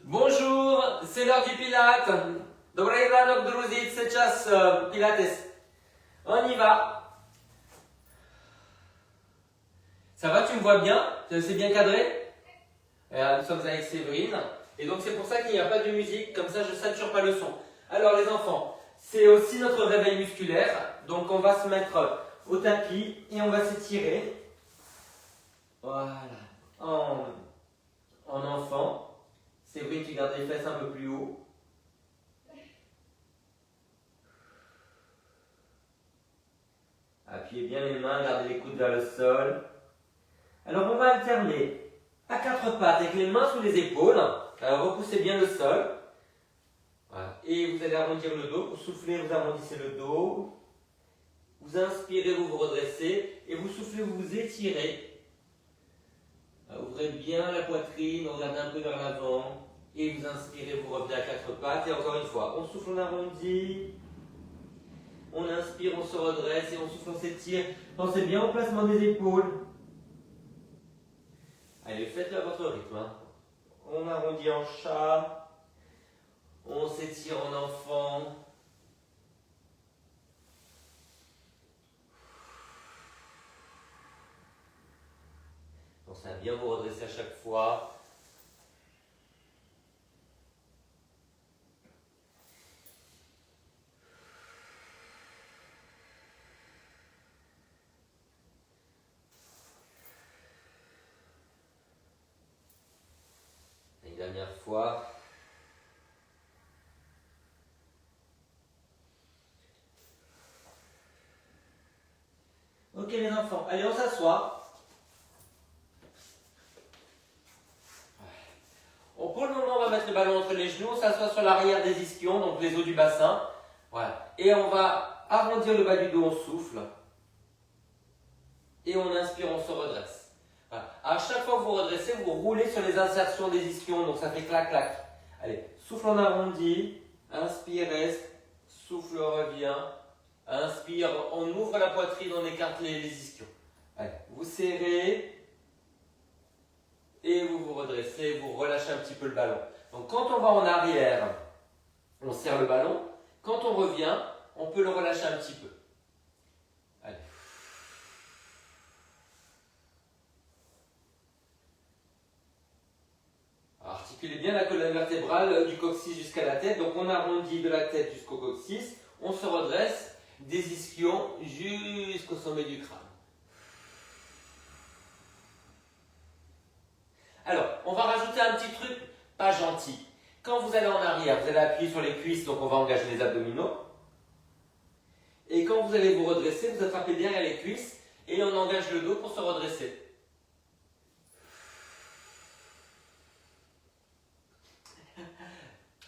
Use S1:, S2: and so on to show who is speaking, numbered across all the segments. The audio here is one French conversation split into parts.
S1: Bonjour, c'est l'heure du Pilate. Доброе рано, друзья, сейчас Pilates. On y va. Ça va, tu me vois bien? C'est bien cadré? Nous sommes avec Séverine. Et donc c'est pour ça qu'il n'y a pas de musique, comme ça je ne sature pas le son. Alors les enfants, c'est aussi notre réveil musculaire. Donc on va se mettre au tapis et on va s'étirer. Voilà. En enfant. Séverine, tu gardes les fesses un peu plus haut. Appuyez bien les mains, gardez les coudes vers le sol. Alors on va alterner à quatre pattes avec les mains sous les épaules. Alors repoussez bien le sol. Voilà. Et vous allez arrondir le dos. Vous soufflez, vous arrondissez le dos. Vous inspirez, vous vous redressez. Et vous soufflez, vous vous étirez. Ouvrez bien la poitrine, regardez un peu vers l'avant. Et vous inspirez, vous revenez à quatre pattes. Et encore une fois, on souffle, on arrondit. On inspire, on se redresse. Et on souffle, on s'étire. Pensez bien au placement des épaules. Allez, faites-le à votre rythme. On arrondit en chat. On s'étire en enfant. Pensez à bien vous redresser à chaque fois. Une dernière fois. Ok les enfants, allez on s'assoit. Pour le moment on va mettre le ballon entre les genoux, on s'assoit sur l'arrière des ischions, donc les os du bassin. Voilà. Et on va arrondir le bas du dos, on souffle. Et on inspire, on se redresse. Voilà. À chaque fois que vous redressez, vous roulez sur les insertions des ischions, donc ça fait clac clac. Allez, souffle on arrondit, inspire, reste, souffle revient. Inspire, on ouvre la poitrine, on écarte les ischions. Allez, vous serrez et vous vous redressez, vous relâchez un petit peu le ballon. Donc quand on va en arrière, on serre le ballon. Quand on revient, on peut le relâcher un petit peu. Allez. Alors, articulez bien la colonne vertébrale du coccyx jusqu'à la tête. Donc on arrondit de la tête jusqu'au coccyx, on se redresse. Des ischions jusqu'au sommet du crâne. Alors, on va rajouter un petit truc pas gentil. Quand vous allez en arrière, vous allez appuyer sur les cuisses, donc on va engager les abdominaux. Et quand vous allez vous redresser, vous attrapez derrière les cuisses et on engage le dos pour se redresser.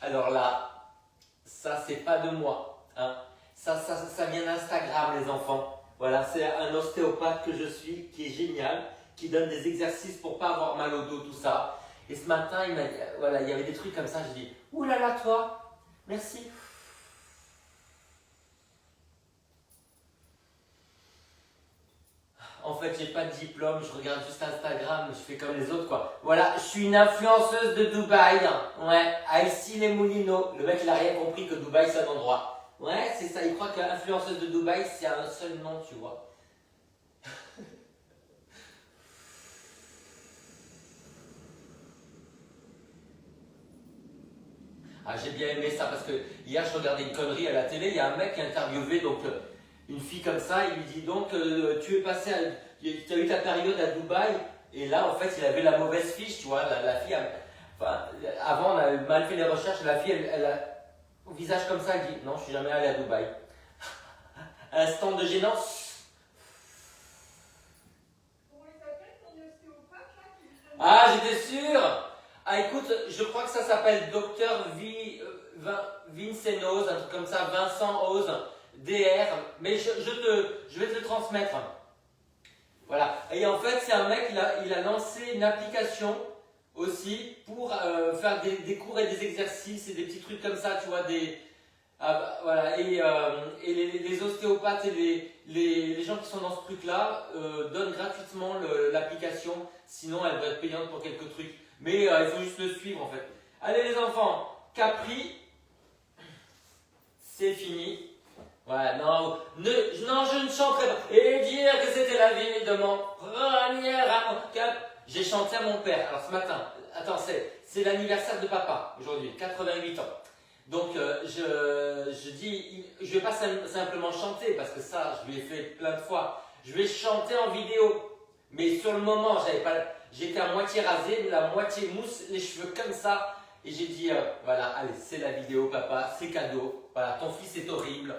S1: Alors là, ça c'est pas de moi, hein. Ça vient d'Instagram, les enfants. Voilà, c'est un ostéopathe que je suis, qui est génial, qui donne des exercices pour pas avoir mal au dos, tout ça. Et ce matin, il m'a dit, voilà, il y avait des trucs comme ça, je dis, ouh là là, toi, merci. En fait, j'ai pas de diplôme, je regarde juste Instagram, je fais comme les autres, quoi. Voilà, je suis une influenceuse de Dubaï. Ouais, à Issy-les-Moulineaux. Le mec, il a rien compris que Dubaï, c'est un endroit. Ouais, c'est ça, il croit que l'influenceuse de Dubaï, c'est un seul nom, tu vois. Ah, j'ai bien aimé ça parce que hier, je regardais une connerie à la télé, il y a un mec qui a interviewé donc, une fille comme ça, il lui dit donc, tu es passé, tu as eu ta période à Dubaï, et là, en fait, il avait la mauvaise fiche, tu vois, la fille, enfin, avant, on a mal fait les recherches, la fille, elle a au visage comme ça, elle dit, non, je suis jamais allé à Dubaï. Instant de gênance.
S2: Comment il s'appelle ton ostéopathe là qui te donne-
S1: Ah, j'étais sûr. Ah, écoute, je crois que ça s'appelle Docteur Vincenose, un truc comme ça, Vincent Oz, DR, mais je vais te le transmettre. Voilà. Et en fait, c'est un mec, il a lancé une application aussi pour faire des cours et des exercices et des petits trucs comme ça, tu vois, voilà. Et les ostéopathes et les gens qui sont dans ce truc-là donnent gratuitement l'application, sinon elle doit être payante pour quelques trucs. Mais il faut juste le suivre en fait. Allez les enfants, Capri, c'est fini. Ouais, non, non, je ne chanterai pas. Et dire que c'était la vie de mon premier amour. J'ai chanté à mon père. Alors ce matin, attends, c'est l'anniversaire de papa aujourd'hui, 88 ans. Donc je dis, je vais pas simplement chanter parce que ça, je lui ai fait plein de fois. Je vais chanter en vidéo. Mais sur le moment, j'étais à moitié rasé, la moitié mousse, les cheveux comme ça. Et j'ai dit, voilà, allez, c'est la vidéo, papa, c'est cadeau. Voilà, ton fils est horrible.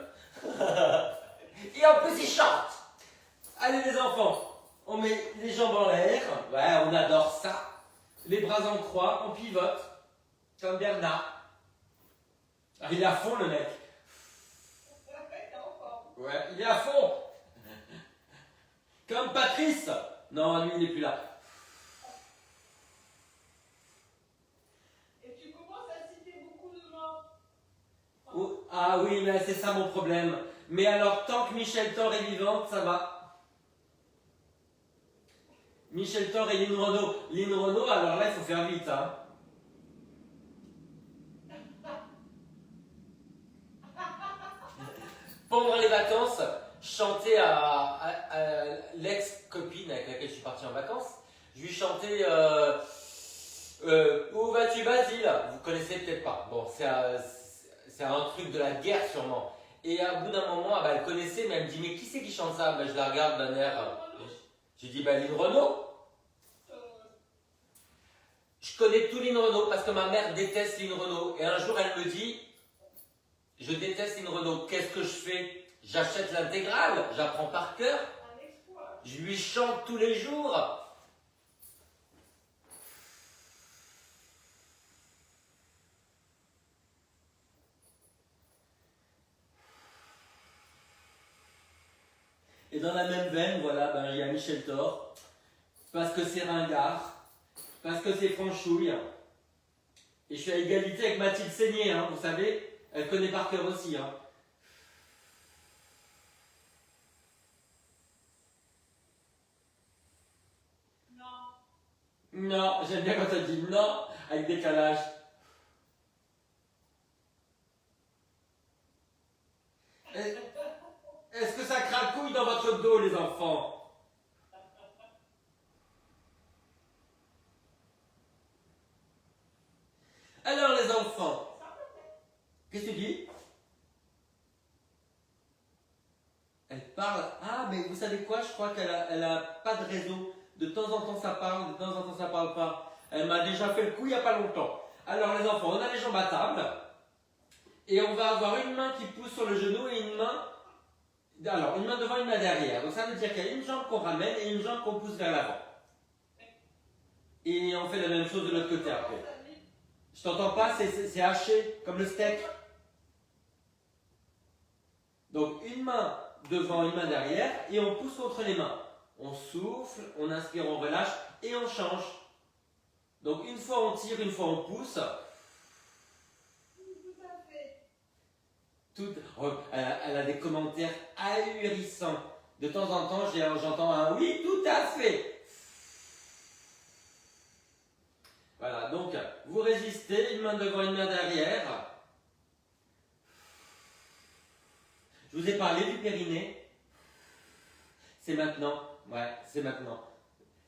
S1: Et en plus, il chante. Allez les enfants, on met les jambes en l'air. Ouais, on adore ça. Les bras en croix, on pivote. Comme Bernard. Ah, il est à fond le mec. Ouais, il est à fond. Comme Patrice. Non, lui, il n'est plus là.
S2: Et tu commences à citer beaucoup de gens.
S1: Oh, ah oui, mais c'est ça mon problème. Mais alors, tant que Michel Thor est vivante, ça va. Michel Thor et Lynn Renaud. Lynn Renaud, alors là, il faut faire vite. Hein. Pendant les vacances, chanter à l'ex-copine avec laquelle je suis parti en vacances, je lui chantais Où vas-tu, Basile? Vous connaissez peut-être pas. Bon, c'est un truc de la guerre sûrement. Et à bout d'un moment, elle connaissait, mais elle me dit mais qui c'est qui chante ça? Je la regarde d'un air. J'ai dit Lynn Renaud. Je connais tout Lynn Renaud parce que ma mère déteste Lynn Renaud. Et un jour, elle me dit je déteste Lynn Renaud. Qu'est-ce que je fais? J'achète l'intégrale, j'apprends par cœur. Je lui chante tous les jours. Et dans la même veine, voilà, il y a Michel Thor. Parce que c'est ringard. Parce que c'est franchouille. Et je suis à égalité avec Mathilde Seigné, hein, vous savez. Elle connaît par cœur aussi. Hein. Non, j'aime bien quand elle dit non, avec décalage. Est-ce que ça cracouille dans votre dos, les enfants? Alors, les enfants, qu'est-ce que tu dis? Elle parle. Ah, mais vous savez quoi? Je crois qu'elle a pas de réseau. De temps en temps, ça parle, de temps en temps, ça parle pas. Elle m'a déjà fait le coup il n'y a pas longtemps. Alors, les enfants, on a les jambes à table. Et on va avoir une main qui pousse sur le genou et une main. Alors, une main devant, une main derrière. Donc, ça veut dire qu'il y a une jambe qu'on ramène et une jambe qu'on pousse vers l'avant. Et on fait la même chose de l'autre côté après. Je t'entends pas, c'est haché, comme le steak. Donc, une main devant, une main derrière, et on pousse contre les mains. On souffle, on inspire, on relâche, et on change. Donc, une fois on tire, une fois on pousse. Elle a des commentaires ahurissants. De temps en temps, j'entends un oui, tout à fait. Voilà, donc vous résistez, une main devant, une main derrière. Je vous ai parlé du périnée. C'est maintenant. Ouais, c'est maintenant.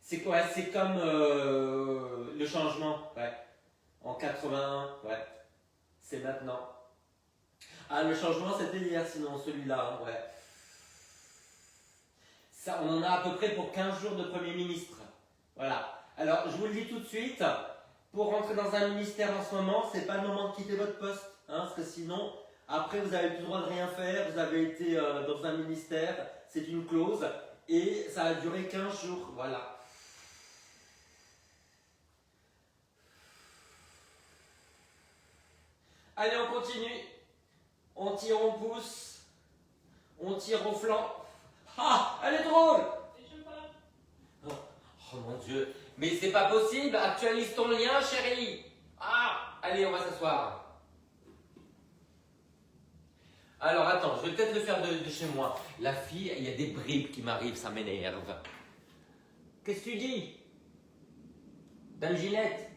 S1: C'est quoi? C'est comme le changement. Ouais. En 81. Ouais. C'est maintenant. Ah, le changement, c'était hier, sinon celui-là. Hein, ouais. Ça, on en a à peu près pour 15 jours de Premier ministre. Voilà. Alors, je vous le dis tout de suite. Pour rentrer dans un ministère en ce moment, c'est pas le moment de quitter votre poste. Hein, parce que sinon, après, vous n'avez plus le droit de rien faire. Vous avez été dans un ministère. C'est une clause. Et ça a duré 15 jours. Voilà. Allez, on continue. On tire, on pousse. On tire au flanc. Ah, elle est drôle! Oh mon Dieu. Mais c'est pas possible. Actualise ton lien, chérie. Ah, allez, on va s'asseoir. Alors attends, je vais peut-être le faire de chez moi. La fille, il y a des bribes qui m'arrivent, ça m'énerve. Qu'est-ce que tu dis? Dame Ginette?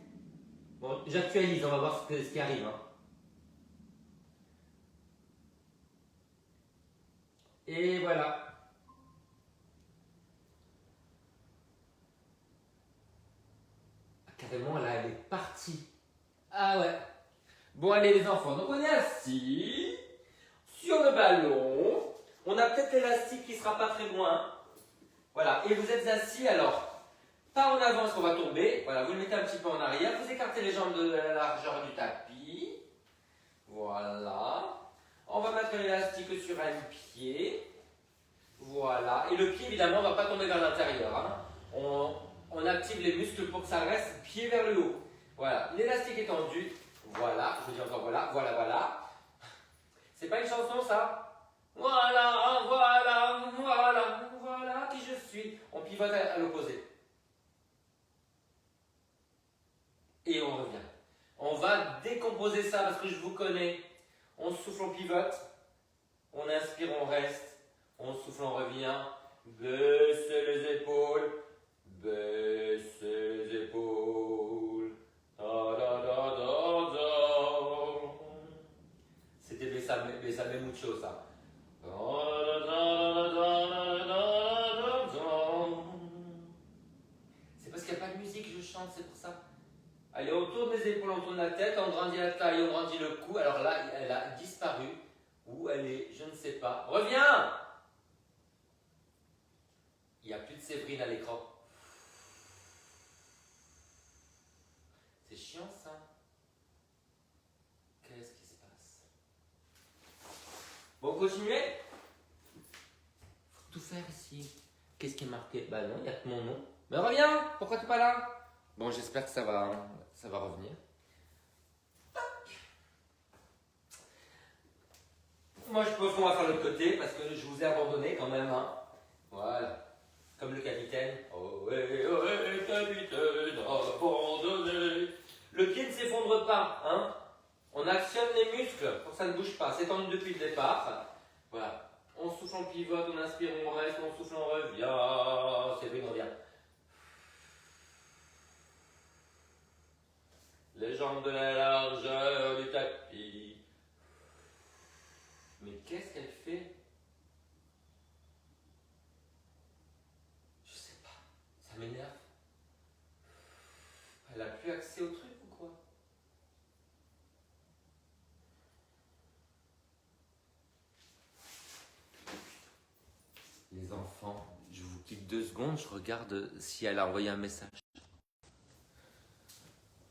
S1: Bon, j'actualise, on va voir ce qui arrive. Hein. Et voilà. Ah, carrément, là, elle est partie. Ah ouais. Bon, allez les enfants, donc on est assis sur le ballon. On a peut-être l'élastique qui sera pas très loin. Voilà, et vous êtes assis alors, pas en avant parce qu'on va tomber. Voilà, vous le mettez un petit peu en arrière. Vous écartez les jambes de la largeur du tapis. Voilà. On va mettre l'élastique sur un pied. Voilà. Et le pied, évidemment, ne va pas tomber vers l'intérieur. Hein. On active les muscles pour que ça reste pied vers le haut. Voilà. L'élastique est tendu. Voilà. Je vous dis encore voilà. Voilà, voilà. C'est pas une chanson, ça? Voilà, voilà, voilà, voilà qui je suis. On pivote à l'opposé. Et on revient. On va décomposer ça parce que je vous connais. On souffle, on pivote. On inspire, on reste. On souffle, on revient. Baissez les épaules. Baissez les épaules. Da, da, da, da, da. C'était Bessame Mucho, ça. C'est parce qu'il n'y a pas de musique, je chante, c'est pour ça. Allez, on tourne les épaules, on tourne la tête, on grandit la taille, on grandit le cou. Alors là, elle a disparu. Où elle est, je ne sais pas. Reviens! Il n'y a plus de Séverine à l'écran. C'est chiant ça. Qu'est-ce qui se passe? Bon, continuez. Faut tout faire ici. Qu'est-ce qui est marqué? Bah non, il n'y a que mon nom. Mais reviens! Pourquoi tu n'es pas là? Bon, j'espère que ça va revenir. Moi, je pense qu'on va faire l'autre côté parce que je vous ai abandonné quand même. Hein. Voilà. Comme le capitaine. Oh, ouais, ouais, capitaine, abandonné. Le pied ne s'effondre pas. Hein. On actionne les muscles pour que ça ne bouge pas. C'est tendu depuis le départ. Voilà. On souffle, on pivote, on inspire, on reste, on souffle, on revient. C'est vrai, on revient. Les jambes de la largeur du tapis. Mais qu'est-ce qu'elle fait? Je sais pas. Ça m'énerve. Elle a plus accès au truc ou quoi? Les enfants, je vous quitte 2 secondes, je regarde si elle a envoyé un message.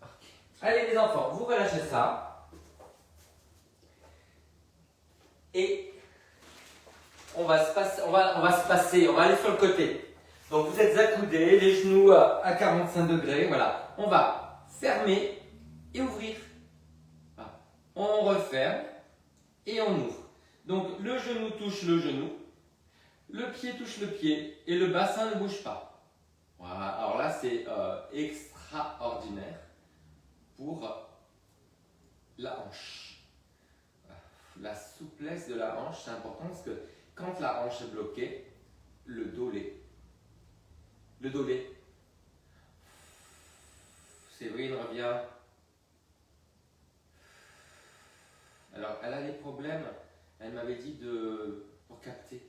S1: Okay. Allez les enfants, vous relâchez ça. Et on va aller sur le côté. Donc vous êtes accoudés, les genoux à 45 degrés, voilà. On va fermer et ouvrir. Voilà. On referme et on ouvre. Donc le genou touche le genou, le pied touche le pied et le bassin ne bouge pas. Voilà. Alors là c'est extraordinaire pour la hanche. La souplesse de la hanche, c'est important parce que quand la hanche est bloquée, le dos l'est. Le dos l'est. Séverine revient. Alors, elle a des problèmes. Elle m'avait dit pour capter.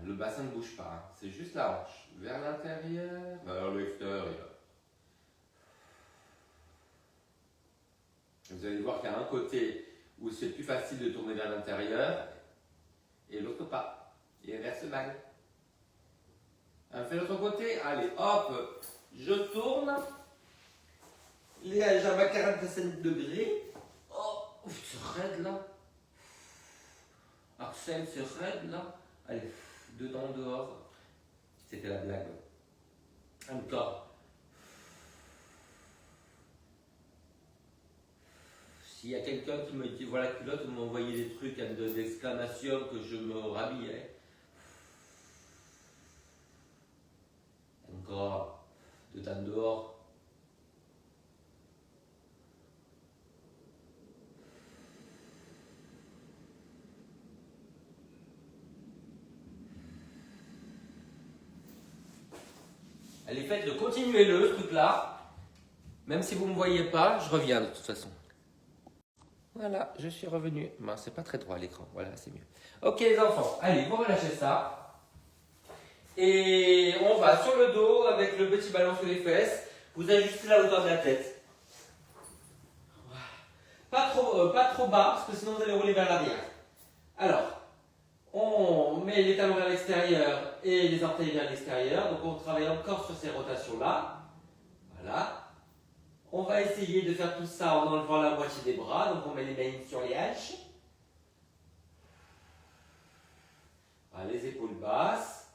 S1: Le bassin ne bouge pas, hein. C'est juste la hanche. Vers l'intérieur, vers l'extérieur. Vous allez voir qu'il y a un côté où c'est plus facile de tourner vers l'intérieur et l'autre pas. Et inverse balle. On fait l'autre côté. Allez, hop, je tourne. Les jambes à 45 degrés. Oh, c'est raide là. Arsène, c'est raide là. Allez, dedans, dehors. C'était la blague. Encore. S'il y a quelqu'un qui me dit voilà culotte, vous m'envoyez des trucs d'exclamation que je me rhabillerai. Encore. Dedans, dehors. Allez, faites-le, continuez-le, ce truc-là. Même si vous ne me voyez pas, je reviens de toute façon. Voilà, je suis revenu. Ben, c'est pas très droit à l'écran, voilà, c'est mieux. Ok les enfants, allez, vous relâchez ça. Et on va sur le dos avec le petit ballon sous les fesses. Vous ajustez la hauteur de la tête. Pas trop bas, parce que sinon vous allez rouler vers l'arrière. Alors, on met les talons vers l'extérieur et les orteils vers l'extérieur. Donc on travaille encore sur ces rotations-là. Voilà. On va essayer de faire tout ça en enlevant la moitié des bras. Donc on met les mains sur les hanches. Voilà, les épaules basses.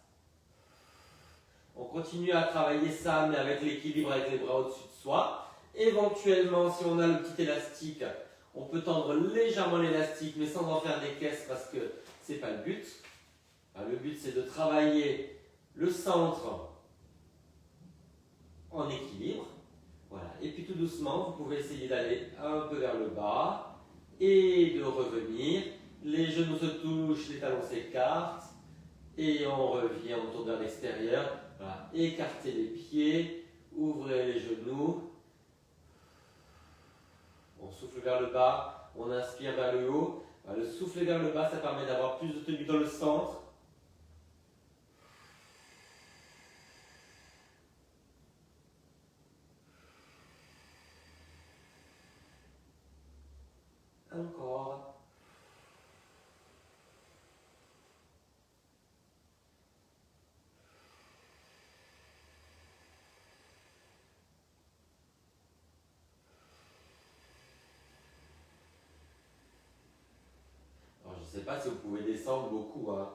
S1: On continue à travailler ça, mais avec l'équilibre, avec les bras au-dessus de soi. Éventuellement, si on a le petit élastique, on peut tendre légèrement l'élastique, mais sans en faire des caisses parce que c'est pas le but. Alors, le but, c'est de travailler le centre en équilibre. Voilà. Et puis tout doucement, vous pouvez essayer d'aller un peu vers le bas et de revenir. Les genoux se touchent, les talons s'écartent et on revient, on tourne vers l'extérieur. Voilà. Écartez les pieds, ouvrez les genoux. On souffle vers le bas, on inspire vers le haut. Voilà. Le souffler vers le bas, ça permet d'avoir plus de tenue dans le centre. Encore. Alors, je ne sais pas si vous pouvez descendre beaucoup, hein.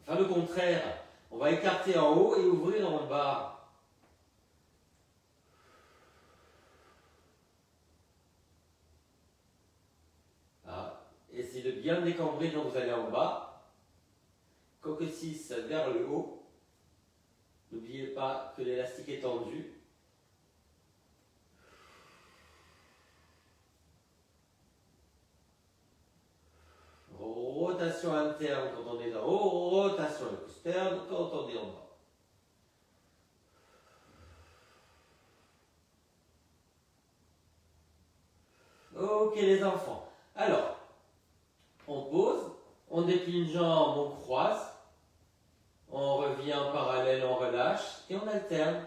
S1: Faire le contraire. On va écarter en haut et ouvrir en bas. Ah. Essayez de bien décambrer quand vous allez en bas. Coque 6 vers le haut. N'oubliez pas que l'élastique est tendu. Rotation interne quand on est en haut, rotation externe quand on est en bas. Ok les enfants. Alors, on pose, on déplie une jambe, on croise, on revient en parallèle, on relâche et on alterne.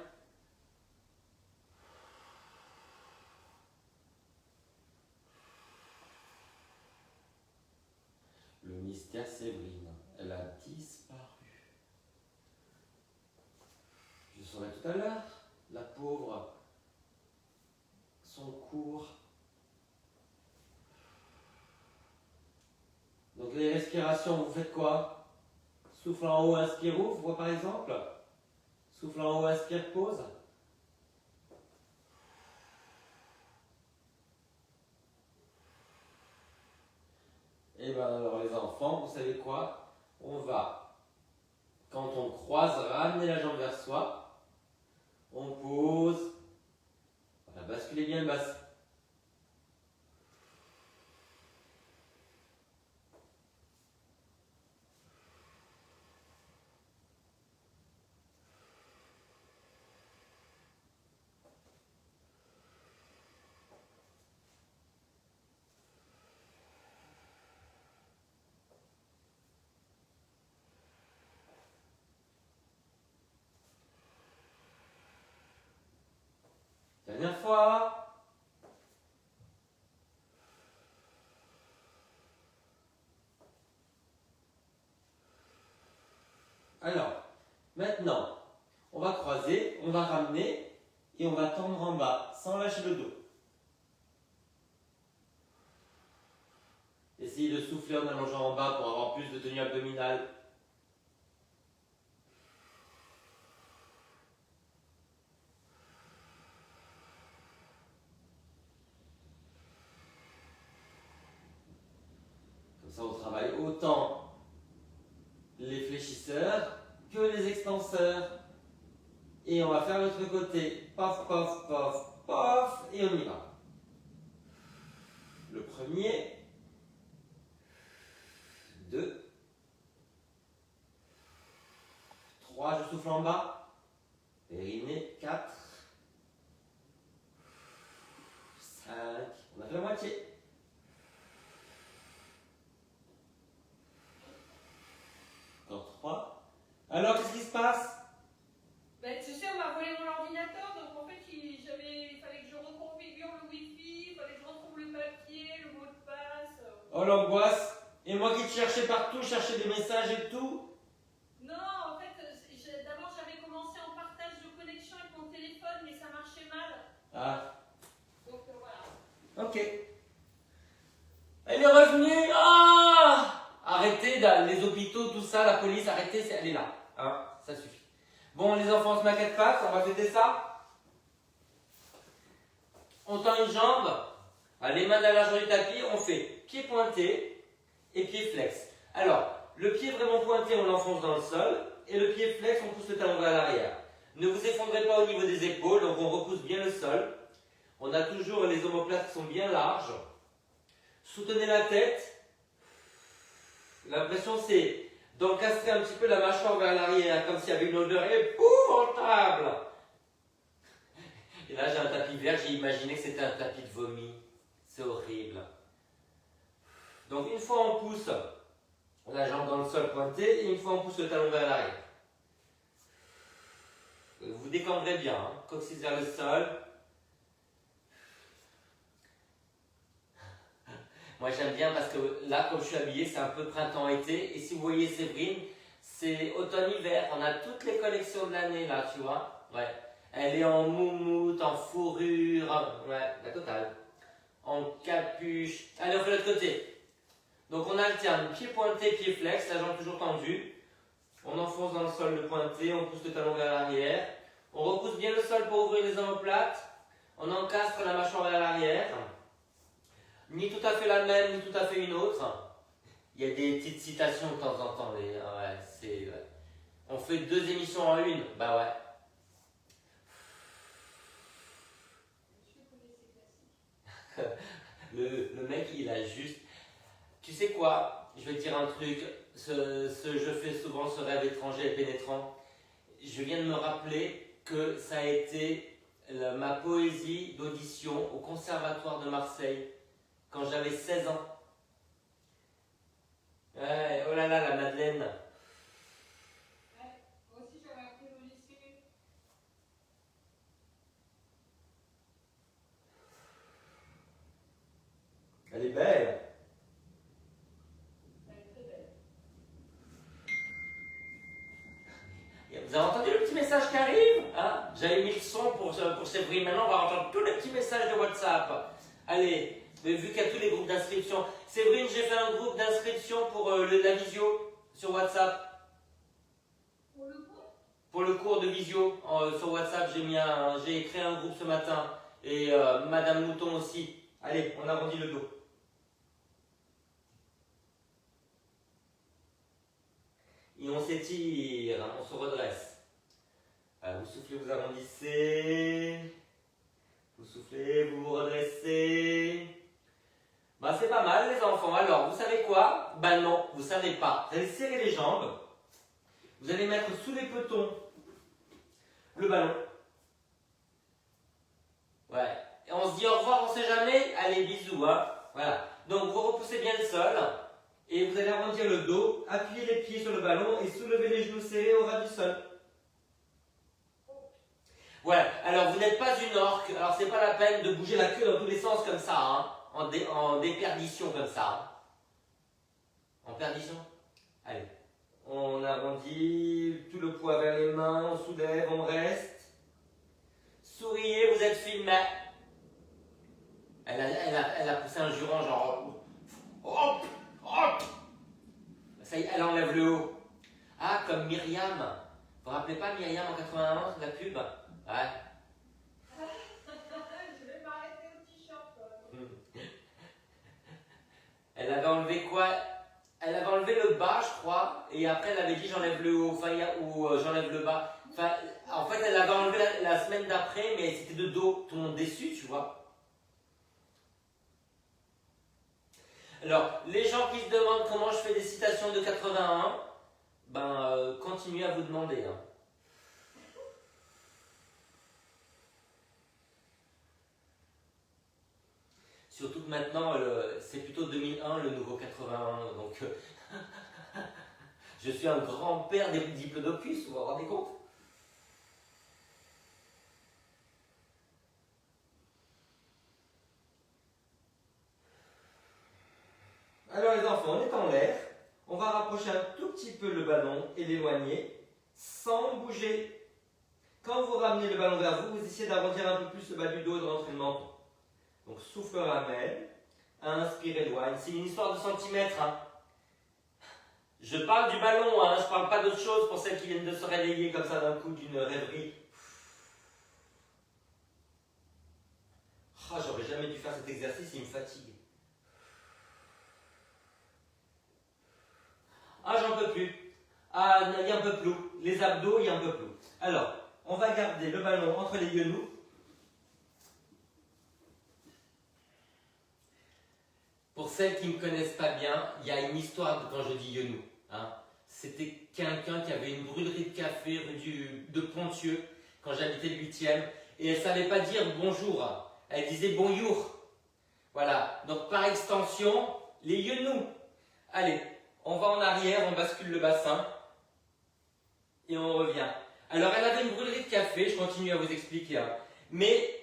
S1: Le mystère Séverine, elle a disparu. Je saurai tout à l'heure, la pauvre, son cours. Donc les respirations, vous faites quoi? Souffle en haut, inspire, ouvre par exemple. Souffle en haut, inspire, pause. Et bien alors les enfants, vous savez quoi? On va, quand on croise, ramener la jambe vers soi. On pose. Voilà, basculez bien le bassin. Dernière fois. Alors, maintenant, on va croiser, on va ramener et on va tendre en bas sans lâcher le dos. Essayez de souffler en allongeant en bas pour avoir plus de tenue abdominale. Comme ça, on travaille autant les fléchisseurs que les extenseurs. Et on va faire l'autre côté. Pof, pof, pof, pof. Et on y va. Le premier. 2. 3, je souffle en bas. Périnée. 4. 5. On a fait la moitié. Encore 3. Alors, qu'est-ce qui se passe?
S2: Ben, tu sais, on m'a volé mon ordinateur, donc en fait, il fallait que je reconfigure le Wi-Fi, il fallait que je retrouve le papier, le mot de passe.
S1: Oh, l'angoisse. Et moi qui te cherchais partout, cherchais des messages et tout.
S2: Non, en fait, d'abord j'avais commencé en partage de connexion avec mon téléphone, mais ça marchait mal.
S1: Ah,
S2: Donc voilà.
S1: ok. Elle est revenue. Ah! Arrêtez, les hôpitaux, tout ça, la police, arrêtez, elle est là. Hein, ça suffit. Bon, les enfants, on se maquette pas, on va fêter ça. On tend une jambe, les mains dans la largeur du tapis, on fait pied pointé et pied flex. Alors, le pied vraiment pointé, on l'enfonce dans le sol, et le pied flex, on pousse le talon vers l'arrière. Ne vous effondrez pas au niveau des épaules, donc on repousse bien le sol. On a toujours les omoplates qui sont bien larges. Soutenez la tête. L'impression c'est d'encastrer un petit peu la mâchoire vers l'arrière, comme s'il y avait une odeur épouvantable. Et là j'ai un tapis vert, j'ai imaginé que c'était un tapis de vomi. C'est horrible. Donc une fois on pousse la jambe dans le sol pointé, et une fois on pousse le talon vers l'arrière. Vous décambrez bien, hein. Coccyx vers le sol. Moi j'aime bien parce que là, comme je suis habillé, c'est un peu printemps-été. Et si vous voyez Séverine, c'est automne-hiver. On a toutes les collections de l'année là, tu vois. Ouais. Elle est en moumoute, en fourrure. Ouais, la totale. En capuche. Allez, on fait l'autre côté. Donc on alterne pied pointé, pied flex, la jambe toujours tendue. On enfonce dans le sol le pointé, on pousse le talon vers l'arrière. On repousse bien le sol pour ouvrir les omoplates. On encastre la mâchoire vers l'arrière. Ni tout à fait la même, ni tout à fait une autre. Il y a des petites citations de temps en temps. Mais, ouais, c'est, ouais. On fait 2 émissions en une. Bah ouais. Le mec, il a juste... Tu sais quoi? Je vais te dire un truc. Je fais souvent ce rêve étranger et pénétrant. Je viens de me rappeler que ça a été ma poésie d'audition au Conservatoire de Marseille. Quand j'avais 16 ans. Ouais, oh là là, la Madeleine.
S2: Ouais, moi aussi j'avais appris au lycée.
S1: Elle est belle.
S2: Elle est très belle.
S1: Vous avez entendu le petit message qui arrive, hein? J'avais mis le son pour Séverine. Maintenant, on va entendre tous les petits messages de WhatsApp. Allez, vu qu'il y a tous les groupes d'inscription. Séverine, j'ai fait un groupe d'inscription pour la visio sur WhatsApp.
S2: Pour le coup,
S1: Pour le cours de visio sur WhatsApp, j'ai créé un groupe ce matin. Et Madame Mouton aussi. Allez, on arrondit le dos. Et on s'étire, on se redresse. Vous soufflez, vous arrondissez. Vous soufflez, vous vous redressez. Bah c'est pas mal les enfants. Alors, vous savez quoi? Bah non, vous savez pas. Vous allez serrer les jambes. Vous allez mettre sous les petons le ballon. Ouais. Et on se dit au revoir, on sait jamais. Allez, bisous, hein. Voilà. Donc vous repoussez bien le sol. Et vous allez arrondir le dos, appuyer les pieds sur le ballon et soulever les genoux serrés au ras du sol. Voilà, alors vous n'êtes pas une orque, alors c'est pas la peine de bouger la queue dans tous les sens comme ça, hein, en déperdition comme ça. Hein. En perdition. Allez, on arrondit tout le poids vers les mains, on soulève, on reste. Souriez, vous êtes filmé. Elle a poussé un jurant genre... Hop, hop. Ça y est, elle enlève le haut. Ah, comme Myriam. Vous vous rappelez pas Myriam en 91, la pub? Ouais.
S2: je vais m'arrêter au t-shirt.
S1: Elle avait enlevé quoi? Elle avait enlevé le bas, je crois, et après elle avait dit j'enlève le haut, enfin, ou j'enlève le bas. Enfin, en fait, elle l'avait enlevé la semaine d'après, mais c'était de dos, tout le monde déçu, tu vois. Alors, les gens qui se demandent comment je fais des citations de 81, continuez à vous demander. Hein. Surtout que maintenant, c'est plutôt 2001, le nouveau 81, donc je suis un grand-père des diplodocus, vous vous rendez compte? Alors les enfants, on est en l'air, on va rapprocher un tout petit peu le ballon et l'éloigner sans bouger. Quand vous ramenez le ballon vers vous, vous essayez d'arrondir un peu plus le bas du dos et de rentrer le menton. Donc souffle ramène, inspire éloigne, c'est une histoire de centimètres. Hein. Je parle du ballon, hein, je ne parle pas d'autre chose pour celles qui viennent de se réveiller comme ça d'un coup d'une rêverie. Oh, j'aurais jamais dû faire cet exercice, il me fatigue. Ah, j'en peux plus. Ah, il y a un peu plus. Les abdos, il y a un peu plus. Alors, on va garder le ballon entre les genoux. Pour celles qui ne me connaissent pas bien, il y a une histoire quand je dis genou. Hein. C'était quelqu'un qui avait une brûlerie de café rue de Pontieux, quand j'habitais le 8e, et elle ne savait pas dire bonjour. Elle disait bonjour. Voilà. Donc par extension, les genoux. Allez, on va en arrière, on bascule le bassin, et on revient. Alors elle avait une brûlerie de café, je continue à vous expliquer. Hein. Mais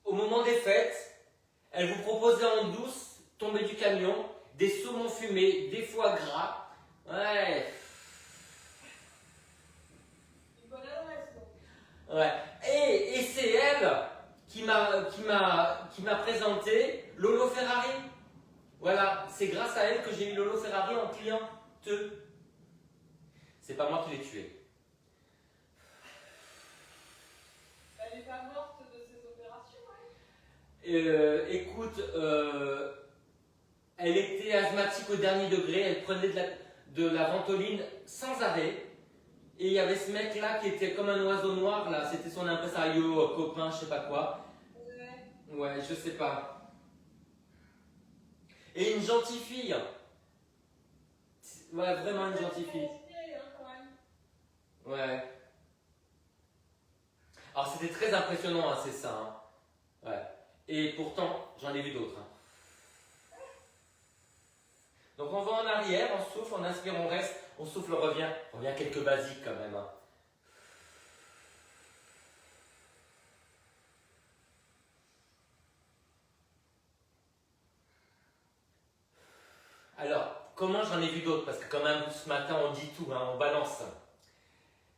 S1: au moment des fêtes, elle vous proposait en douce tomber du camion, des saumons fumés, des foie gras. Ouais.
S2: Une bonne adresse, donc.
S1: Ouais. Et c'est elle qui m'a présenté Lolo Ferrari. Voilà, c'est grâce à elle que j'ai eu Lolo Ferrari en clienteux. C'est pas moi qui l'ai tué.
S2: Elle n'est pas morte de ces opérations, ouais.
S1: Écoute, elle était asthmatique au dernier degré, elle prenait de la ventoline sans arrêt. Et il y avait ce mec-là qui était comme un oiseau noir, là, c'était son impresario, copain, je sais pas quoi. Ouais, je sais pas. Et une gentille fille. Ouais, vraiment une gentille fille. Ouais. Alors c'était très impressionnant, hein, c'est ça. Hein. Ouais. Et pourtant, j'en ai vu d'autres. Hein. Donc on va en arrière, on souffle, on inspire, on reste, on souffle, on revient. On revient quelques basiques quand même. Hein. Alors, comment j'en ai vu d'autres? Parce que quand même, ce matin, on dit tout, hein, on balance.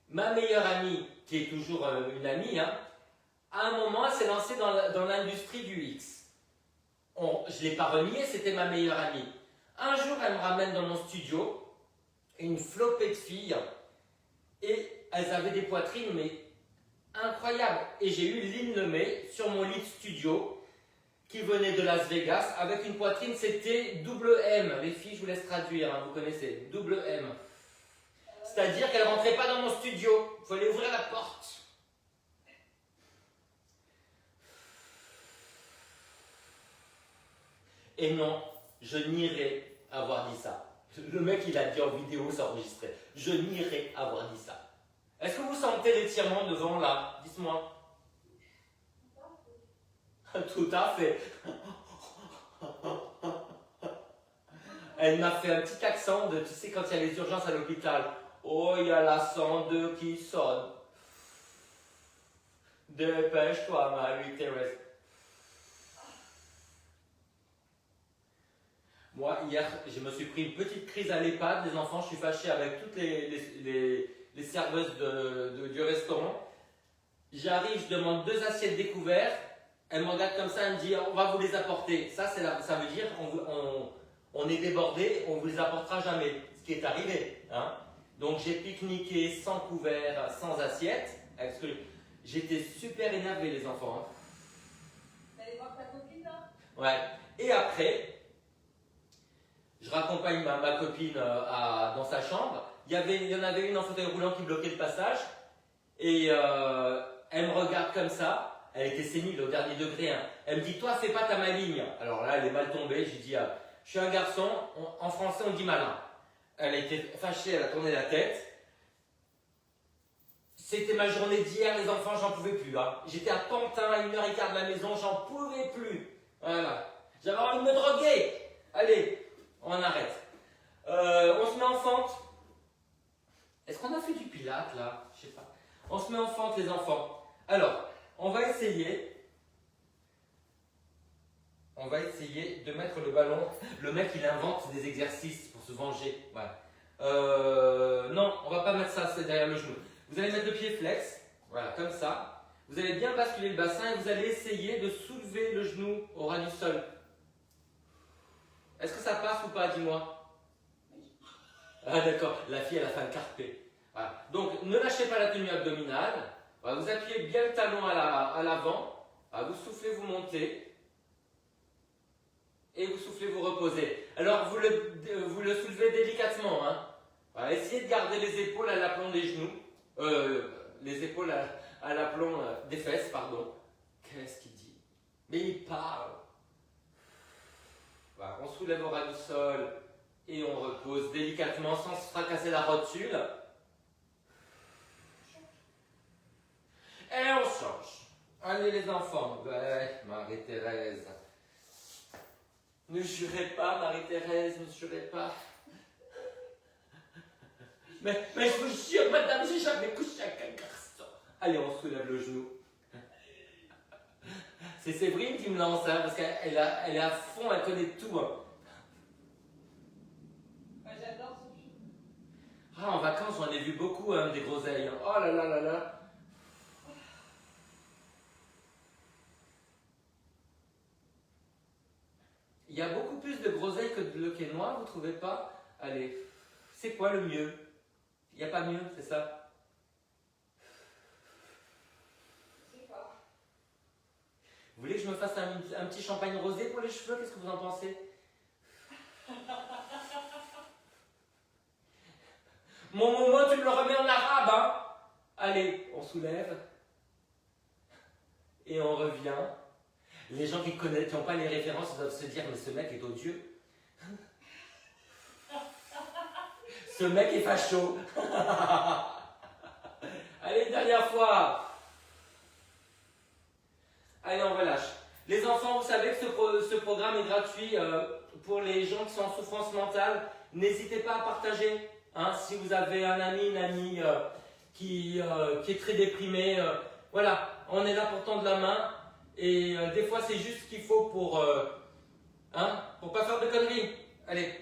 S1: Ma meilleure amie, qui est toujours une amie, hein, à un moment, elle s'est lancée dans l'industrie du X. Je ne l'ai pas renié, c'était ma meilleure amie. Un jour, elle me ramène dans mon studio, une flopée de filles, et elles avaient des poitrines, mais incroyables. Et j'ai eu Lynn Lemay sur mon lit de studio, qui venait de Las Vegas, avec une poitrine, c'était double M. Les filles, je vous laisse traduire, hein, vous connaissez, double M. C'est-à-dire qu'elle ne rentrait pas dans mon studio, il fallait ouvrir la porte. Et non, je nierai avoir dit ça. Le mec, il a dit en vidéo, c'est enregistré. Je nierai avoir dit ça. Est-ce que vous sentez l'étirement devant là? Dites-moi. Tout à fait. Elle m'a fait un petit accent de, tu sais, quand il y a les urgences à l'hôpital. Oh, il y a la 102 qui sonne. Dépêche-toi, Marie-Thérèse. Moi, hier, je me suis pris une petite crise à l'EHPAD. Les enfants, je suis fâché avec toutes les serveuses du restaurant. J'arrive, je demande 2 assiettes découvertes. Elle me regarde comme ça, elle me dit on va vous les apporter. Ça veut dire on est débordé, on ne vous les apportera jamais. Ce qui est arrivé. Hein. Donc j'ai pique-niqué sans couvert, sans assiette. Parce que j'étais super énervé, les enfants. Hein.
S2: T'allais voir ta copine là?
S1: Ouais. Et après, je raccompagne ma copine dans sa chambre. Il y en avait une en fauteuil roulant qui bloquait le passage. Et elle me regarde comme ça. Elle était sénile au dernier degré. Hein. Elle me dit, toi, fais pas ta maligne. Alors là, elle est mal tombée. J'ai dit, je suis un garçon. En français, on dit malin. Elle a été fâchée, elle a tourné la tête. C'était ma journée d'hier, les enfants, j'en pouvais plus. Hein. J'étais à Pantin, à 1h15 de la maison, j'en pouvais plus. Voilà. J'avais envie de me droguer. Allez, on arrête. On se met en fente. Est-ce qu'on a fait du pilate là? Je sais pas. On se met en fente, les enfants. Alors, on va essayer de mettre le ballon. Le mec, il invente des exercices pour se venger. Voilà. Non, on va pas mettre ça, c'est derrière le genou. Vous allez mettre le pied flex, voilà, comme ça. Vous allez bien basculer le bassin et vous allez essayer de soulever le genou au ras du sol. Est-ce que ça passe ou pas, dis-moi? Ah d'accord, la fille elle a fait un carpé. Voilà. Donc ne lâchez pas la tenue abdominale. Voilà, vous appuyez bien le talon à l'avant. Voilà, vous soufflez, vous montez. Et vous soufflez, vous reposez. Alors vous le soulevez délicatement. Hein. Voilà, essayez de garder les épaules à l'aplomb des genoux. Les épaules à l'aplomb des fesses, pardon. Qu'est-ce qu'il dit? Mais il parle. Voilà, on soulève au ras du sol et on repose délicatement sans se fracasser la rotule. Et on change. Allez les enfants. Ouais, Marie-Thérèse. Ne jurez pas, Marie-Thérèse, ne jurez pas. Mais je vous jure, madame, j'ai jamais couché avec un garçon. Allez, on soulève le genou. C'est Séverine qui me lance, hein, parce qu'elle est à fond, elle connaît tout. Hein.
S2: J'adore ce film.
S1: Ah, en vacances, j'en ai vu beaucoup, hein, des groseilles. Hein. Oh là là là là. Il y a beaucoup plus de groseilles que de le quénois, vous trouvez pas? Allez, c'est quoi le mieux? Il n'y a pas mieux, c'est ça?
S2: Je sais pas.
S1: Vous voulez que je me fasse un petit champagne rosé pour les cheveux? Qu'est-ce que vous en pensez? Mon Momo, tu me le remets en arabe, hein? Allez, on soulève. Et on revient. Les gens qui n'ont pas les références doivent se dire, mais ce mec est odieux. Ce mec est facho. Allez, une dernière fois. Allez, on relâche. Les enfants, vous savez que ce programme est gratuit pour les gens qui sont en souffrance mentale. N'hésitez pas à partager. Hein, si vous avez un ami, une amie qui est très déprimé, voilà, on est là pour tendre la main. Et des fois, c'est juste ce qu'il faut pour pas faire de conneries. Allez,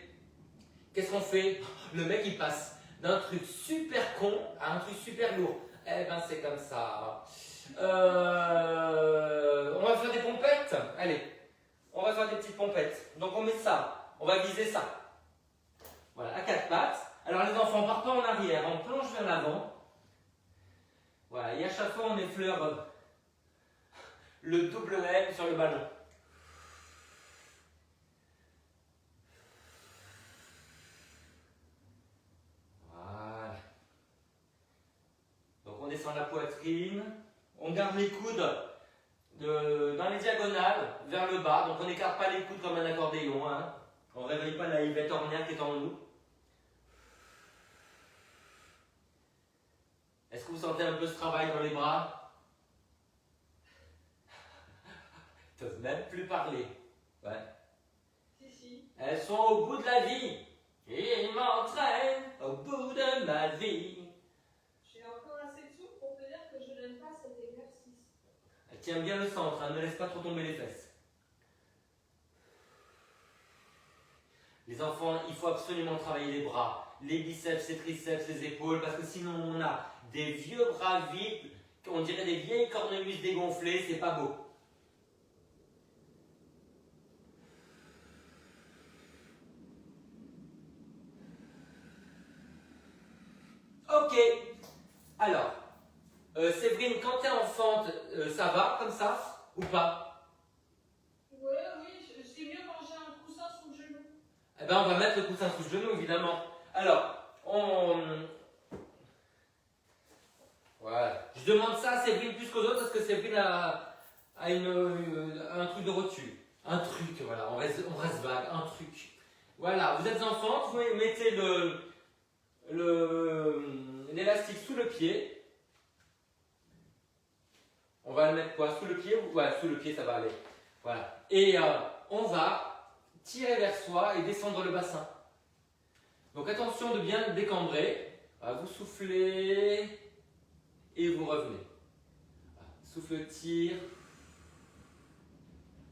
S1: qu'est-ce qu'on fait? Le mec, il passe d'un truc super con à un truc super lourd. Eh ben, c'est comme ça. On va faire des pompettes. Allez, on va faire des petites pompettes. Donc, on met ça. On va viser ça. Voilà, à quatre pattes. Alors, les enfants, partent pas en arrière. On plonge vers l'avant. Voilà, et à chaque fois, on effleure le double M sur le ballon. Voilà. Donc on descend la poitrine, on garde les coudes dans les diagonales vers le bas, donc on n'écarte pas les coudes comme un accordéon. Hein. On ne réveille pas la Yvette Horner qui est en nous. Est-ce que vous sentez un peu ce travail dans les bras? Ils ne peuvent même plus parler. Ouais.
S2: Si.
S1: Elles sont au bout de la vie. Et ils m'entraînent au bout de ma vie.
S2: J'ai encore assez de soupe pour te dire que je n'aime pas cet exercice.
S1: Tiens bien le centre, hein, ne laisse pas trop tomber les fesses. Les enfants, il faut absolument travailler les bras, les biceps, les triceps, les épaules, parce que sinon on a des vieux bras vides, on dirait des vieilles cornemuses dégonflées, c'est pas beau. Ok, alors, Séverine, quand tu es en fente, ça va comme ça ou pas?
S2: Ouais, oui, c'est mieux quand j'ai un coussin sous le genou.
S1: Eh ben, on va mettre le coussin sous le genou, évidemment. Alors, voilà. Je demande ça à Séverine plus qu'aux autres parce que Séverine a un truc de rotule. Un truc, voilà, on reste vague, un truc. Voilà, vous êtes enfant, vous mettez l'élastique sous le pied. On va le mettre quoi? Sous le pied? Ouais, sous le pied, ça va aller. Voilà. Et on va tirer vers soi et descendre le bassin. Donc attention de bien décambrer. Vous soufflez et vous revenez. Souffle, tire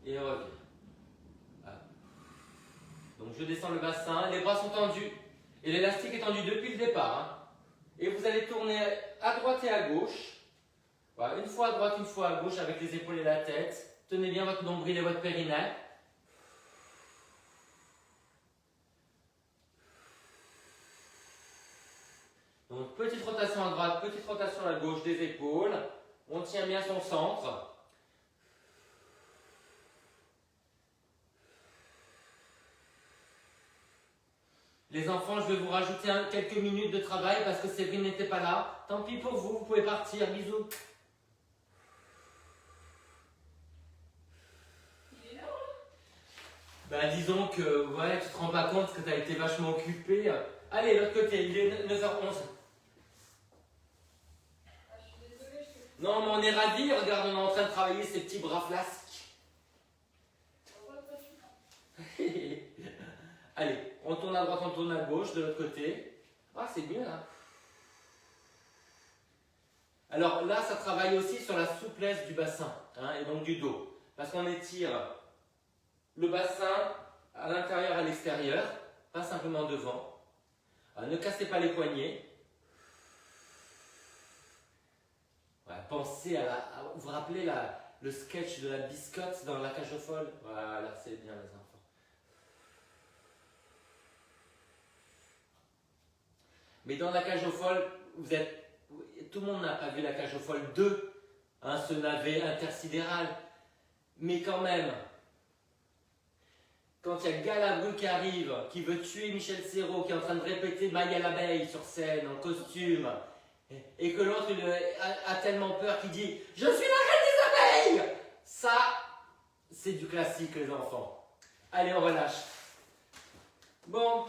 S1: et revient. Donc je descends le bassin, les bras sont tendus et l'élastique est tendu depuis le départ. Et vous allez tourner à droite et à gauche. Voilà, une fois à droite, une fois à gauche avec les épaules et la tête. Tenez bien votre nombril et votre périnée. Donc petite rotation à droite, petite rotation à gauche des épaules. On tient bien son centre. Les enfants, je vais vous rajouter quelques minutes de travail parce que Séverine n'était pas là. Tant pis pour vous, vous pouvez partir. Bisous.
S2: Il est là,
S1: Ben disons que ouais, tu te rends pas compte parce que tu as été vachement occupé. Allez, l'autre côté, il est 9h11.
S2: je suis désolée, je te
S1: Non, mais on est ravis. Regarde, on est en train de travailler ces petits bras flasques. Allez, on tourne à droite, on tourne à gauche, de l'autre côté. Ah, c'est bien là. Alors là, ça travaille aussi sur la souplesse du bassin et donc du dos. Parce qu'on étire le bassin à l'intérieur et à l'extérieur, pas simplement devant. Ne cassez pas les poignets. Pensez vous vous rappelez le sketch de la biscotte dans La Cage aux Folles? Voilà, c'est bien les enfants. Mais dans La Cage aux Folles, tout le monde n'a pas vu La Cage aux Folles 2, ce navet intersidéral. Mais quand même, quand il y a Galabru qui arrive, qui veut tuer Michel Serrault, qui est en train de répéter Maya l'abeille sur scène, en costume, et que l'autre a tellement peur qu'il dit « Je suis la reine des abeilles !» Ça, c'est du classique les enfants. Allez, on relâche. Bon.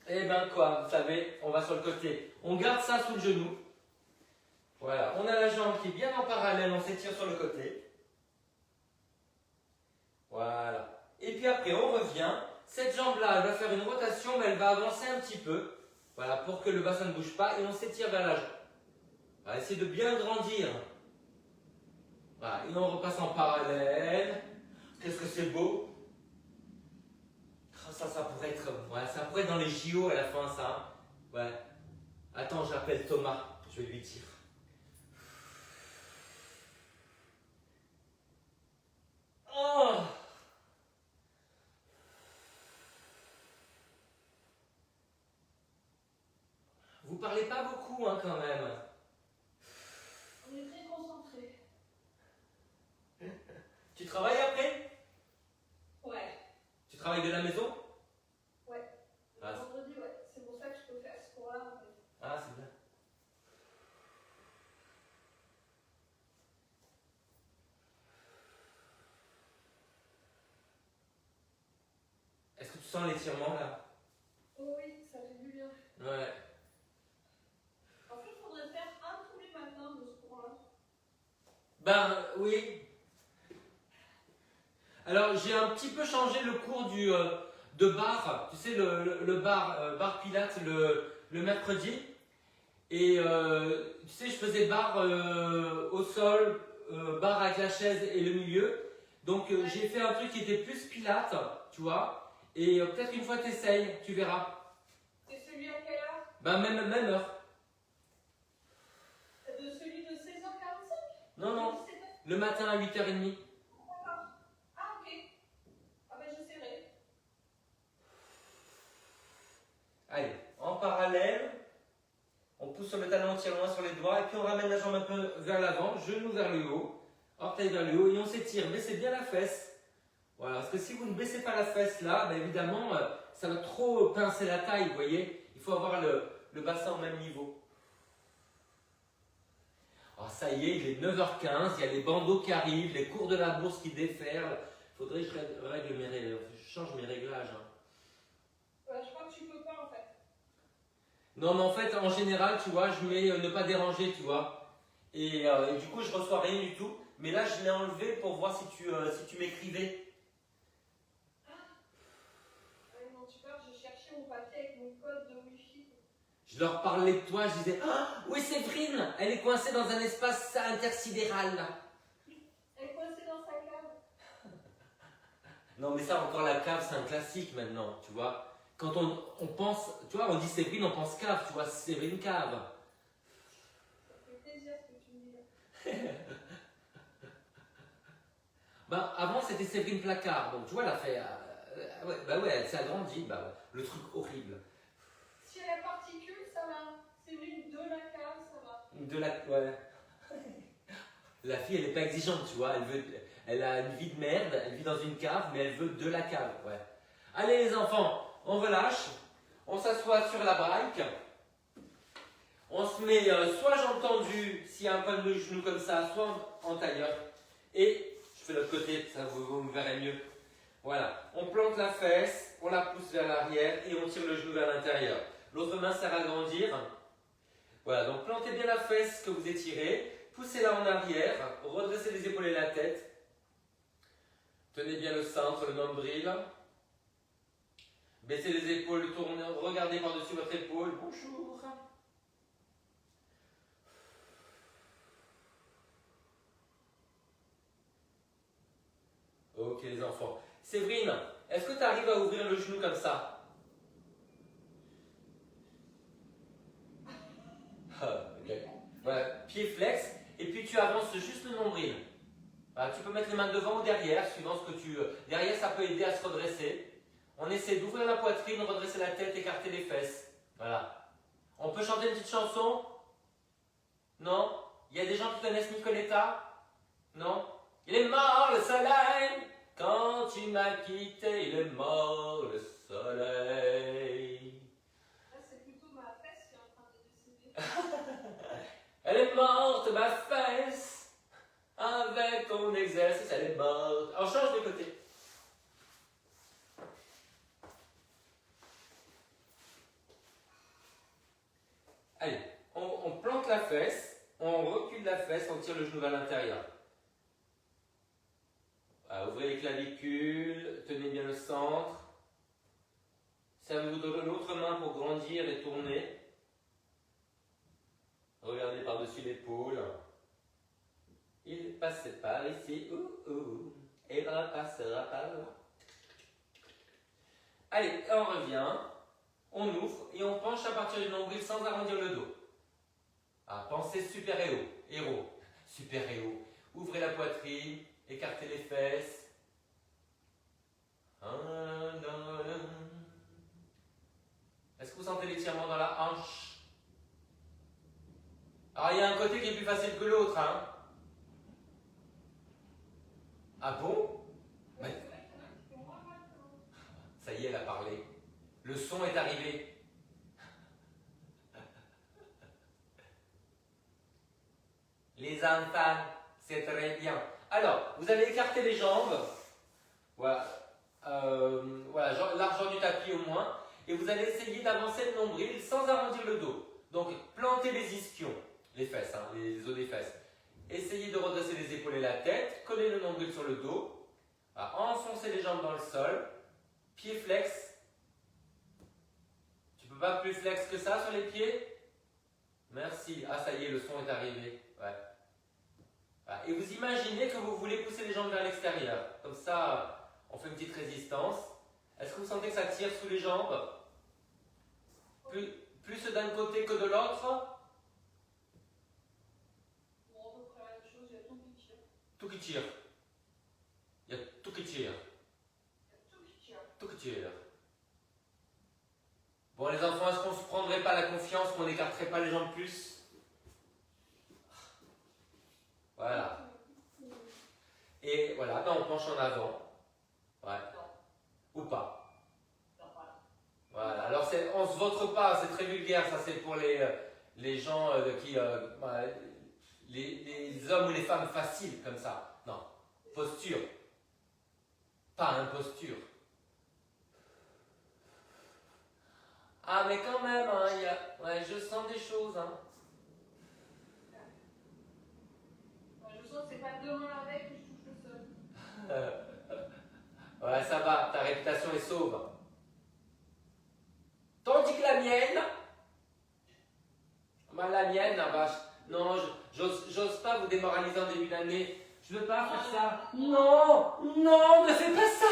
S1: Eh ben quoi, vous savez, on va sur le côté. On garde ça sous le genou. Voilà, on a la jambe qui est bien en parallèle, on s'étire sur le côté. Voilà. Et puis après, on revient. Cette jambe-là, elle va faire une rotation, mais elle va avancer un petit peu. Voilà, pour que le bassin ne bouge pas. Et on s'étire vers la jambe. On va essayer de bien grandir. Voilà, et on repasse en parallèle. Qu'est-ce que c'est beau! Ça pourrait être, ça pourrait être dans les JO à la fin, ça. Ouais. Attends, j'appelle Thomas, je vais lui dire. Oh! Vous parlez pas beaucoup, quand même.
S2: On est très concentrés.
S1: Tu travailles après?
S2: Ouais.
S1: Tu travailles de la maison?
S2: Vendredi, ouais. C'est pour ça que je peux faire ce cours-là, en fait.
S1: Ah, c'est bien. Est-ce que tu sens l'étirement là?
S2: Oh oui, ça fait du bien.
S1: Ouais.
S2: En fait, il faudrait faire un tous les matins de ce cours-là.
S1: Ben oui. Alors j'ai un petit peu changé le cours de barre. Tu sais, le bar pilates le mercredi. Et tu sais, je faisais barre au sol, barre avec la chaise et le milieu. Donc j'ai fait un truc qui était plus pilates, tu vois. Et peut-être une fois tu essayes, tu verras.
S2: C'est celui à quelle heure?
S1: Ben même heure.
S2: De celui de 16h45?
S1: Non, non. Le matin à 8h30.
S2: D'accord. Ah, ok. Ah ben j'essaierai.
S1: Allez, en parallèle, on pousse sur le talon, on tire loin sur les doigts, et puis on ramène la jambe un peu vers l'avant, genou vers le haut, orteil vers le haut, et on s'étire. Baissez bien la fesse. Voilà, parce que si vous ne baissez pas la fesse là, ben évidemment, ça va trop pincer la taille, vous voyez. Il faut avoir le bassin au même niveau. Alors ça y est, il est 9h15, il y a les bandeaux qui arrivent, les cours de la bourse qui déferlent. Faudrait que je change mes réglages. Hein.
S2: Je crois que tu peux pas en fait.
S1: Non, mais en fait, en général, tu vois, je mets ne pas déranger, tu vois. Et du coup, je reçois rien du tout. Mais là, je l'ai enlevé pour voir si tu m'écrivais.
S2: Non, tu vois, je cherchais mon papier avec mon code de Wi-Fi.
S1: Je leur parlais de toi, je disais ah, où est Séverine? Elle est coincée dans un espace intersidéral là.
S2: Elle est coincée dans sa cave.
S1: Non, mais ça, encore la cave, c'est un classique maintenant, tu vois. Quand on pense, tu vois, on dit Séverine, on pense cave, tu vois, Séverine cave.
S2: Ça fait plaisir ce que tu me dis là.
S1: Bah, avant, c'était Séverine Placard, donc tu vois, elle a fait. Ouais, bah ouais, elle s'est agrandie, bah ouais. Le truc horrible.
S2: Si elle a particule, ça va. C'est une de la cave, ça va.
S1: Ouais. La fille, elle n'est pas exigeante, tu vois. Elle a une vie de merde, elle vit dans une cave, mais elle veut de la cave, ouais. Allez les enfants, on relâche, on s'assoit sur la braque, on se met soit jambes tendues, s'il y a un point de genou comme ça, soit en tailleur. Et je fais l'autre côté, ça vous me verrez mieux. Voilà, on plante la fesse, on la pousse vers l'arrière et on tire le genou vers l'intérieur. L'autre main sert à grandir. Voilà, donc plantez bien la fesse que vous étirez, poussez-la en arrière, redressez les épaules et la tête. Tenez bien le centre, le nombril. Baissez les épaules, tournez, regardez par-dessus votre épaule. Bonjour. Ok les enfants. Séverine, est-ce que tu arrives à ouvrir le genou comme ça? Okay. Voilà, pied flex, et puis tu avances juste le nombril. Voilà, tu peux mettre les mains devant ou derrière, suivant ce que tu veux. Derrière, ça peut aider à se redresser. On essaie d'ouvrir la poitrine, redresser la tête, écarter les fesses. Voilà. On peut chanter une petite chanson? Non? Il y a des gens qui connaissent Nicoletta? Non? Il est mort le soleil! Quand tu m'as quitté, il est mort le soleil.
S2: Là, c'est plutôt ma fesse qui est en train de décéder.
S1: Elle est morte, ma fesse! Avec ton exercice, elle est morte. On change de côté. Allez, on plante la fesse, on recule la fesse, on tire le genou vers l'intérieur. Ouvrez les clavicules, tenez bien le centre. Servez-vous de l'autre main pour grandir et tourner. Regardez par-dessus l'épaule. Il passait par ici, et il passera par là. Allez, on revient, on ouvre et on penche à partir du nombril sans arrondir le dos. Pensez super-héros, super-héros. Ouvrez la poitrine, écartez les fesses. Est-ce que vous sentez l'étirement dans la hanche? Alors il y a un côté qui est plus facile que l'autre, hein? Ah bon? Mais... Ça y est, elle a parlé. Le son est arrivé. Les enfants, c'est très bien. Alors, vous allez écarter les jambes. Voilà. Voilà, largeur du tapis au moins. Et vous allez essayer d'avancer le nombril sans arrondir le dos. Donc, plantez les ischions, les fesses, hein, les os des fesses. Essayez de redresser les épaules et la tête. Collez le nombril sur le dos. Voilà, enfoncez les jambes dans le sol. Pied flex. Tu peux pas plus flex que ça sur les pieds? Merci. Ah, ça y est, le son est arrivé. Ouais. Voilà. Et vous imaginez que vous voulez pousser les jambes vers l'extérieur. Comme ça, on fait une petite résistance. Est-ce que vous sentez que ça tire sous les jambes? Plus d'un côté que de l'autre?
S2: Bon, à peu près la même chose, il y a tout qui tire.
S1: Tout qui tire. Il y a tout qui tire. Tout qui tire. Bon les enfants, est-ce qu'on ne se prendrait pas la confiance, qu'on n'écarterait pas les jambes plus? Voilà. Et voilà, ben on penche en avant. Ouais. Ou pas. Voilà. Alors on se vautre pas, c'est très vulgaire, ça c'est pour les gens qui... les hommes ou les femmes faciles comme ça. Non, posture. Pas imposture. Ah, mais quand même, hein, ouais, je sens des choses. Hein.
S2: Je sens que c'est pas demain avec que je touche le sol.
S1: Ouais, ça va, ta réputation est sauve. Tandis que la mienne, non, j'ose pas vous démoraliser en début d'année. Je veux pas faire ça. Non, non, ne fais pas ça.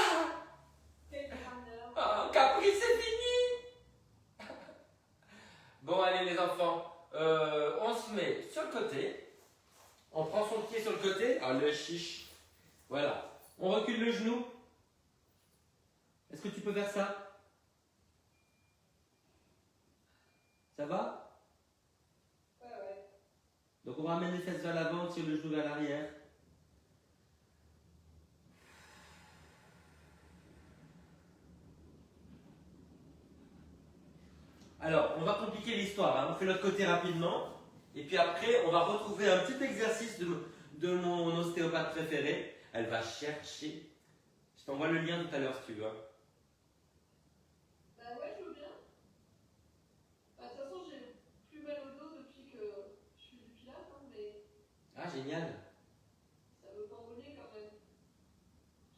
S2: Quel crâneur.
S1: Ah, Capri, c'est fini. Bon, allez les enfants, on se met sur le côté. On prend son pied sur le côté. Ah, le chiche. Voilà. On recule le genou. Est-ce que tu peux faire ça? Ça va?
S2: Ouais.
S1: Donc on ramène les fesses vers l'avant, on tire le genou vers l'arrière. Alors, on va compliquer l'histoire, hein. On fait l'autre côté rapidement. Et puis après, on va retrouver un petit exercice de mon ostéopathe préféré. Elle va chercher. Je t'envoie le lien tout à l'heure si tu veux.
S2: Bah ouais, je veux bien. Bah, de toute façon, j'ai plus mal au dos depuis que je fais du pilates, hein, mais
S1: Ah, génial.
S2: ça veut pas rouler quand même.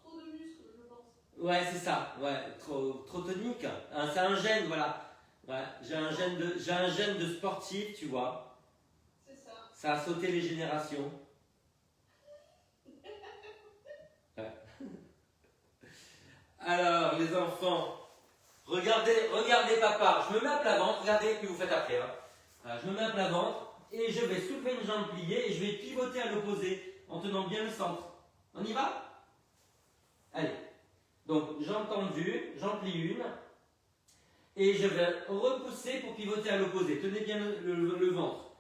S2: Trop de muscles, je pense.
S1: Ouais, c'est ça. Ouais, trop tonique. Hein, c'est un gène, voilà. Ouais, j'ai un gène de sportif, tu vois.
S2: C'est ça.
S1: Ça a sauté les générations. Ouais. Alors, les enfants, regardez papa. Je me mets à plat ventre, regardez, puis vous faites après. Hein. Voilà, je me mets à plat ventre et je vais soulever une jambe pliée et je vais pivoter à l'opposé en tenant bien le centre. On y va? Allez. Donc, jambe tendue, j'en plie une. Et je vais repousser pour pivoter à l'opposé. Tenez bien le ventre.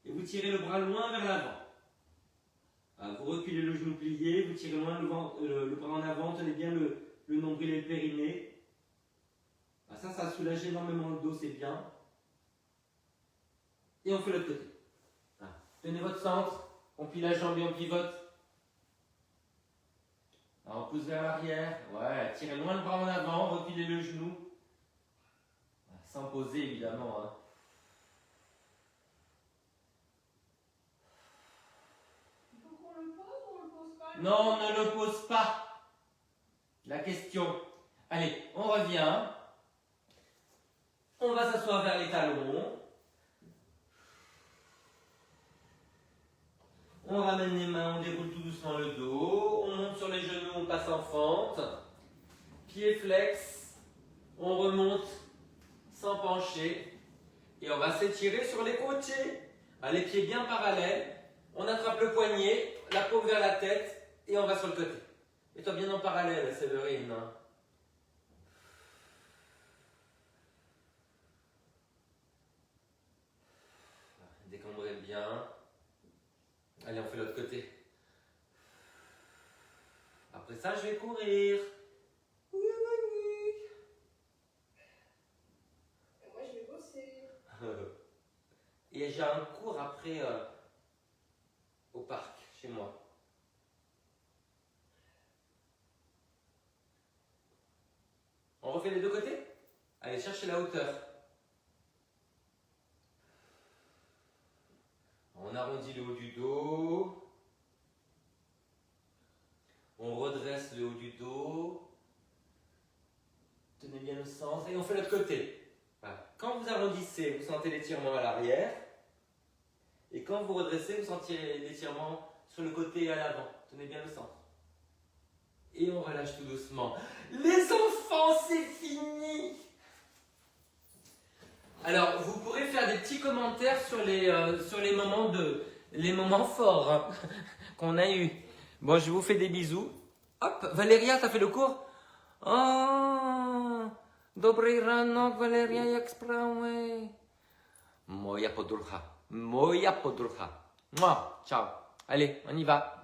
S1: Et vous tirez le bras loin vers l'avant. Vous reculez le genou plié, vous tirez loin le bras en avant, tenez bien le nombril et le périnée. Ça soulage énormément le dos, c'est bien. Et on fait l'autre côté. Tenez votre centre, on plie la jambe et on pivote. On pousse vers l'arrière. Ouais, tirez loin le bras en avant, reculez le genou. Sans poser évidemment. Hein.
S2: Il faut qu'on le pose ou on le pose pas?
S1: Non, on ne le pose pas. La question. Allez, on revient. On va s'asseoir vers les talons. On ramène les mains, on déroule tout doucement le dos. On monte sur les genoux, on passe en fente. Pied flex. On remonte sans pencher. Et on va s'étirer sur les côtés. Les pieds bien parallèles. On attrape le poignet, la paume vers la tête et on va sur le côté. Et toi bien en parallèle, Séverine. Décambrez bien. Allez, on fait l'autre côté. Après ça, je vais courir. Oui.
S2: Et moi, je vais bosser.
S1: Et j'ai un cours après au parc, chez moi. On refait les deux côtés? Allez, cherchez la hauteur. On arrondit le haut du dos. On redresse le haut du dos. Tenez bien le centre et on fait l'autre côté. Voilà. Quand vous arrondissez, vous sentez l'étirement à l'arrière. Et quand vous redressez, vous sentez l'étirement sur le côté et à l'avant. Tenez bien le centre. Et on relâche tout doucement. Les enfants, c'est fini! Alors, vous pourrez faire des petits commentaires sur les moments forts hein, qu'on a eu. Bon, je vous fais des bisous. Hop, Valéria, t'as fait le cours? Oh, dobry ranok, Valéria, jak sprawy? Moja podrucha. Moi, ciao. Allez, on y va.